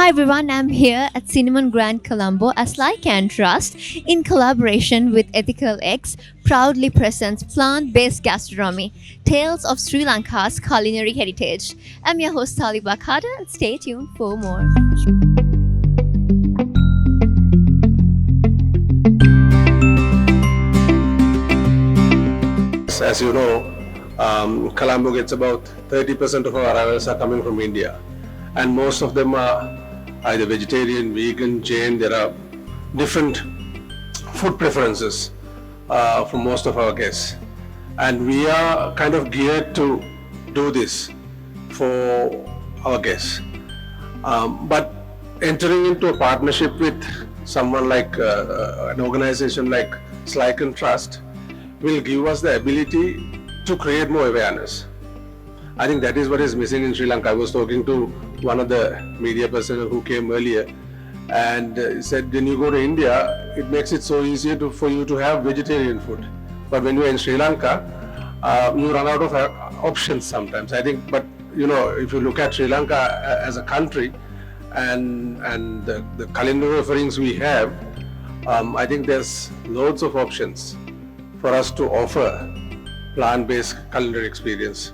Hi everyone, I'm here at Cinnamon Grand Colombo as SLYCAN Trust in collaboration with EthicalX proudly presents plant-based gastronomy, tales of Sri Lanka's culinary heritage. I'm your host Taliba Khada and stay tuned for more. As you know, Colombo gets about 30% of our arrivals are coming from India, and most of them are either vegetarian, vegan, Jain. There are different food preferences for most of our guests, and we are kind of geared to do this for our guests. But entering into a partnership with someone like an organization like SLYCAN Trust will give us the ability to create more awareness. I think that is what is missing in Sri Lanka. I was talking to one of the media personnel who came earlier and said when you go to India, it makes it so easier for you to have vegetarian food. But when you're in Sri Lanka, you run out of options sometimes. I think, but you know, if you look at Sri Lanka as a country and the culinary offerings we have, I think there's loads of options for us to offer plant-based culinary experience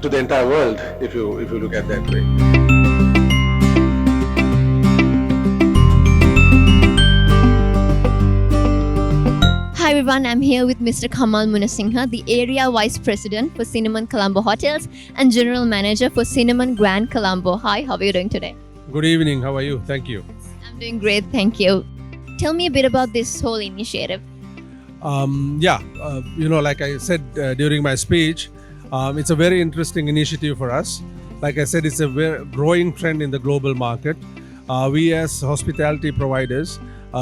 to the entire world, if you look at that way. Hi everyone, I'm here with Mr. Kamal Munasinghe, the Area Vice President for Cinnamon Colombo Hotels and General Manager for Cinnamon Grand Colombo. Hi, how are you doing today? Good evening, how are you? Thank you. I'm doing great, thank you. Tell me a bit about this whole initiative. Like I said during my speech, it's a very interesting initiative for us. Like I said, it's a very growing trend in the global market. We as hospitality providers,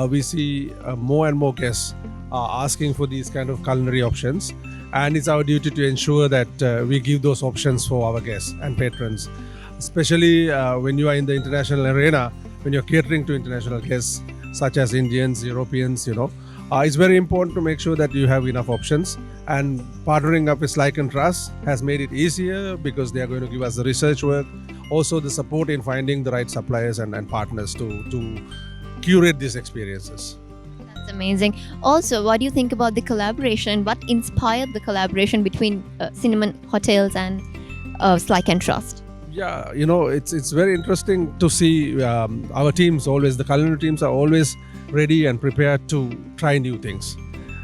we see more and more guests asking for these kind of culinary options. And it's our duty to ensure that we give those options for our guests and patrons. Especially when you are in the international arena, when you're catering to international guests, such as Indians, Europeans, it's very important to make sure that you have enough options, and partnering up with SLYCAN Trust has made it easier because they are going to give us the research work, also the support in finding the right suppliers and partners to curate these experiences. That's amazing. Also, what do you think about the collaboration? What inspired the collaboration between Cinnamon Hotels and SLYCAN Trust? Yeah, it's very interesting to see our teams always, the culinary teams are always ready and prepared to try new things,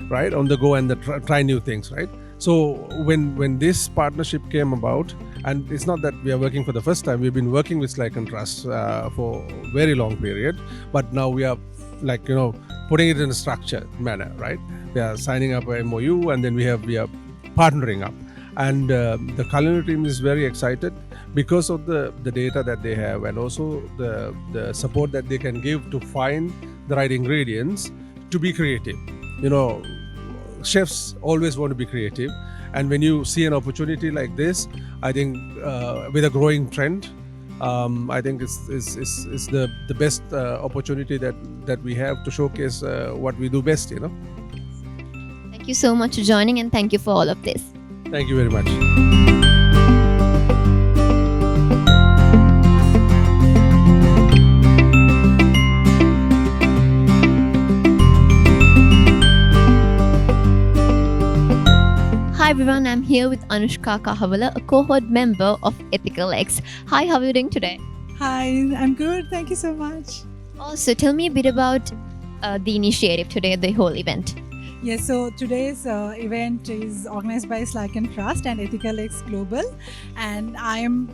right? On the go and try new things, right? So when this partnership came about, and it's not that we are working for the first time, we've been working with SLYCAN Trust for a very long period, but now we are putting it in a structured manner, right? We are signing up a MOU and then we are partnering up. And the culinary team is very excited because of the data that they have and also the support that they can give to find the right ingredients to be creative. Chefs always want to be creative, and when you see an opportunity like this, I think with a growing trend, I think it's the best opportunity that we have to showcase what we do best. Thank you so much for joining, and thank you for all of this. Thank you very much. Hi everyone, I'm here with Anushka Kahavala, a cohort member of EthicalX. Hi, how are you doing today? Hi, I'm good. Thank you so much. Also, tell me a bit about the initiative today, the whole event. Yes, so today's event is organized by SLYCAN Trust and EthicalX Global, and I am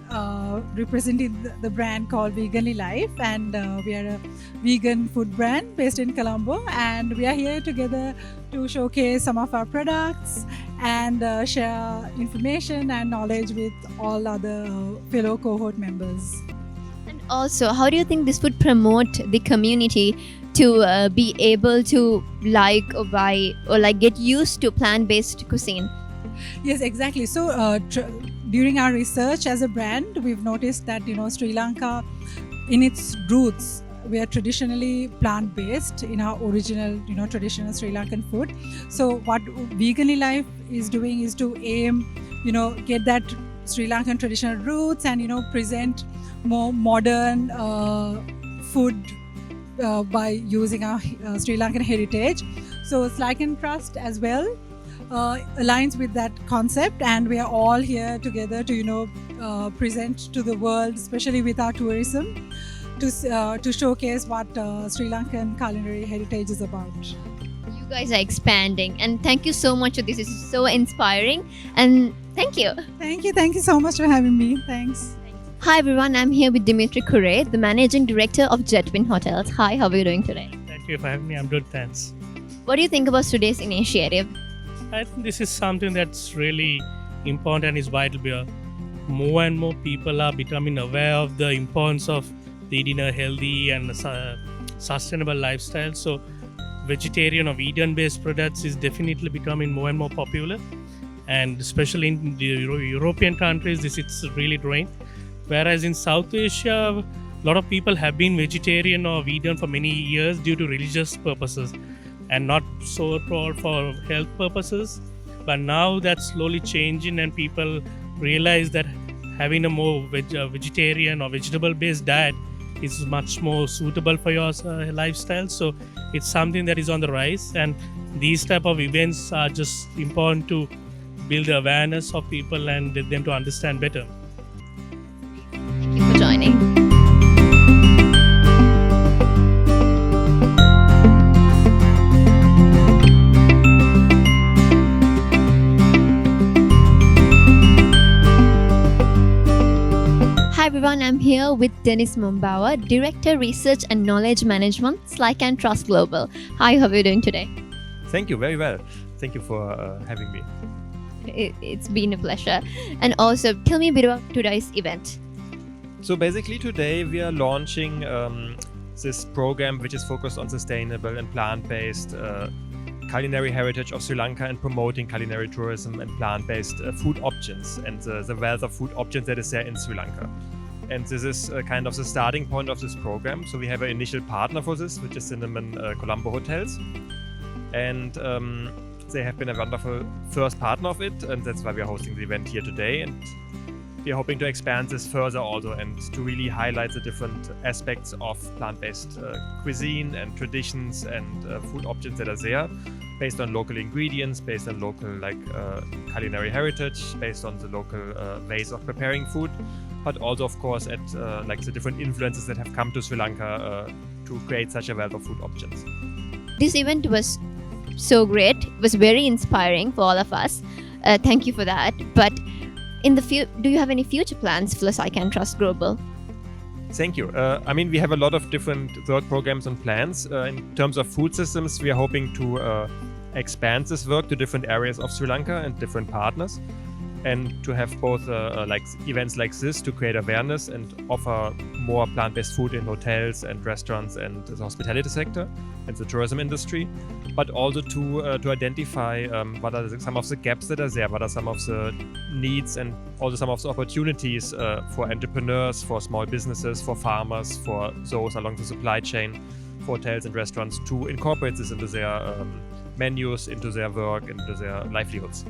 representing the brand called Veganly Life, and we are a vegan food brand based in Colombo, and we are here together to showcase some of our products and share information and knowledge with all other fellow cohort members. And also, how do you think this would promote the community to be able to like or buy or get used to plant-based cuisine? Yes, exactly. So during our research as a brand, we've noticed that Sri Lanka, in its roots, we are traditionally plant-based in our original traditional Sri Lankan food. So what Veganly Life is doing is to aim get that Sri Lankan traditional roots and present more modern food by using our Sri Lankan heritage. So SLYCAN Trust as well aligns with that concept, and we are all here together to present to the world, especially with our tourism, to showcase what Sri Lankan culinary heritage is about. You guys are expanding, and thank you so much. This is so inspiring, and thank you. Thank you so much for having me. Thanks. Hi everyone, I'm here with Dimitri Kure, the Managing Director of Jetwin Hotels. Hi, how are you doing today? Thank you for having me. I'm good, thanks. What do you think about today's initiative? I think this is something that's really important and is vital because more and more people are becoming aware of the importance of leading a healthy and sustainable lifestyle. So vegetarian or vegan-based products is definitely becoming more and more popular. And especially in the European countries, this is really growing. Whereas in South Asia, a lot of people have been vegetarian or vegan for many years due to religious purposes and not so for health purposes. But now that's slowly changing, and people realize that having a more vegetarian or vegetable based diet is much more suitable for your lifestyle. So it's something that is on the rise, and these type of events are just important to build the awareness of people and get them to understand better. Thank you for joining. Hi everyone, I'm here with Dennis Mumbawa, Director Research and Knowledge Management, SLYCAN Trust Global. Hi, how are you doing today? Thank you, very well. Thank you for having me. It's been a pleasure. And also, tell me a bit about today's event. So basically today we are launching this program which is focused on sustainable and plant-based culinary heritage of Sri Lanka and promoting culinary tourism and plant-based food options and the wealth of food options that is there in Sri Lanka. And this is kind of the starting point of this program. So we have an initial partner for this, which is Cinnamon Colombo Hotels. And they have been a wonderful first partner of it, and that's why we are hosting the event here today. And we are hoping to expand this further also and to really highlight the different aspects of plant-based cuisine and traditions and food options that are there, based on local ingredients, based on local culinary heritage, based on the local ways of preparing food, but also of course at the different influences that have come to Sri Lanka to create such a wealth of food options. This event was so great. It was very inspiring for all of us. Thank you for that. But in the do you have any future plans for SLYCAN Trust Global? Thank you. We have a lot of different work programs and plans. In terms of food systems, we are hoping to expand this work to different areas of Sri Lanka and different partners, and to have both events like this to create awareness and offer more plant-based food in hotels and restaurants and the hospitality sector and the tourism industry, but also to identify what are some of the gaps that are there, what are some of the needs, and also some of the opportunities for entrepreneurs, for small businesses, for farmers, for those along the supply chain, for hotels and restaurants to incorporate this into their menus, into their work, into their livelihoods.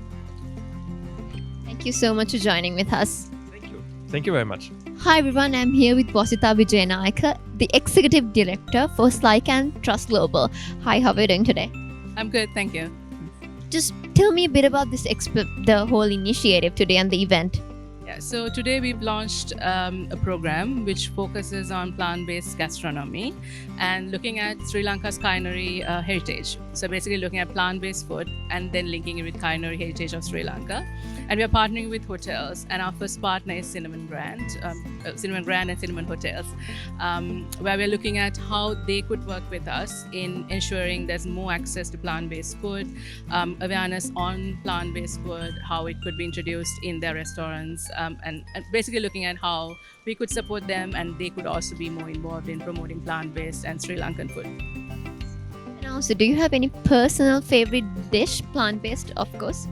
Thank you so much for joining with us. Thank you. Thank you very much. Hi everyone, I'm here with Vasita Vijayanayaka, the Executive Director for SLYCAN Trust Global. Hi, how are you doing today? I'm good, thank you. Just tell me a bit about this the whole initiative today and the event. Yeah, so today we've launched a program which focuses on plant-based gastronomy and looking at Sri Lanka's culinary heritage. So basically looking at plant-based food and then linking it with culinary heritage of Sri Lanka. And we are partnering with hotels, and our first partner is Cinnamon Grand and Cinnamon Hotels, where we're looking at how they could work with us in ensuring there's more access to plant-based food, awareness on plant-based food, how it could be introduced in their restaurants, and basically looking at how we could support them and they could also be more involved in promoting plant-based and Sri Lankan food. And also, do you have any personal favorite dish, plant-based, of course?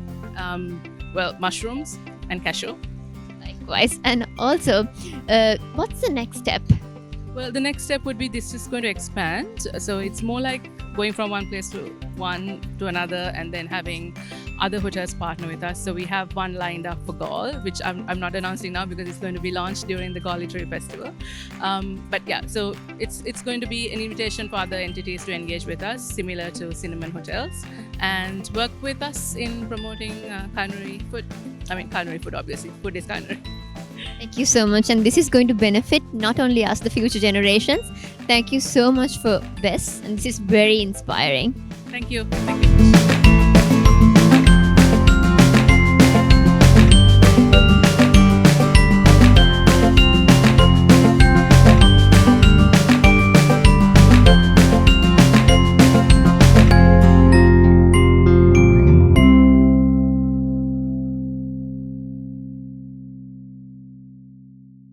Well, mushrooms and cashew. Likewise. And also, what's the next step? Well, the next step would be this is going to expand. So it's more like going from one place to another, and then having other hotels partner with us. So we have one lined up for Gaul, which I'm not announcing now because it's going to be launched during the Gaul Literary Festival. But yeah, so it's going to be an invitation for other entities to engage with us, similar to Cinnamon Hotels, and work with us in promoting culinary food. I mean, culinary food, obviously. Food is culinary. Thank you so much. And this is going to benefit not only us, the future generations. Thank you so much for this. And this is very inspiring. Thank you. Thank you.